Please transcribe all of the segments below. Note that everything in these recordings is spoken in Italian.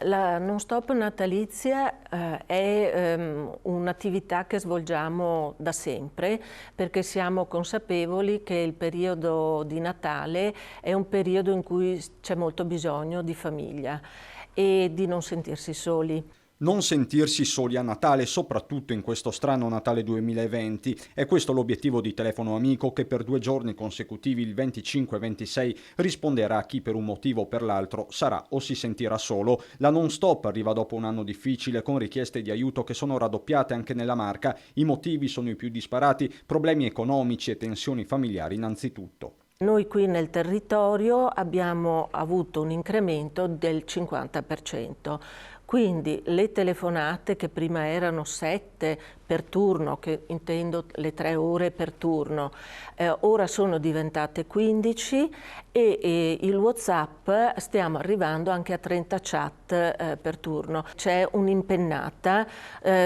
La non stop natalizia è un'attività che svolgiamo da sempre perché siamo consapevoli che il periodo di Natale è un periodo in cui c'è molto bisogno di famiglia e di non sentirsi soli. Non sentirsi soli a Natale, soprattutto in questo strano Natale 2020, è questo l'obiettivo di Telefono Amico che per 2 giorni consecutivi, il 25 e 26, risponderà a chi per un motivo o per l'altro sarà o si sentirà solo. La non stop arriva dopo un anno difficile con richieste di aiuto che sono raddoppiate anche nella Marca. I motivi sono i più disparati, problemi economici e tensioni familiari innanzitutto. Noi qui nel territorio abbiamo avuto un incremento del 50%, quindi le telefonate che prima erano 7 per turno, che intendo le 3 ore per turno, ora sono diventate 15 e il WhatsApp stiamo arrivando anche a 30 chat per turno. C'è un'impennata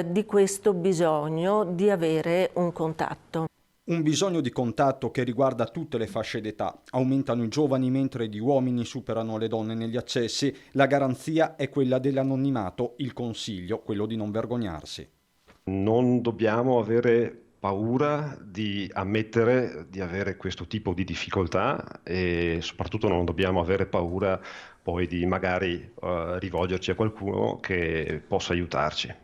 di questo bisogno di avere un contatto. Un bisogno di contatto che riguarda tutte le fasce d'età. Aumentano i giovani mentre gli uomini superano le donne negli accessi. La garanzia è quella dell'anonimato, il consiglio, quello di non vergognarsi. Non dobbiamo avere paura di ammettere di avere questo tipo di difficoltà e soprattutto non dobbiamo avere paura poi di magari rivolgerci a qualcuno che possa aiutarci.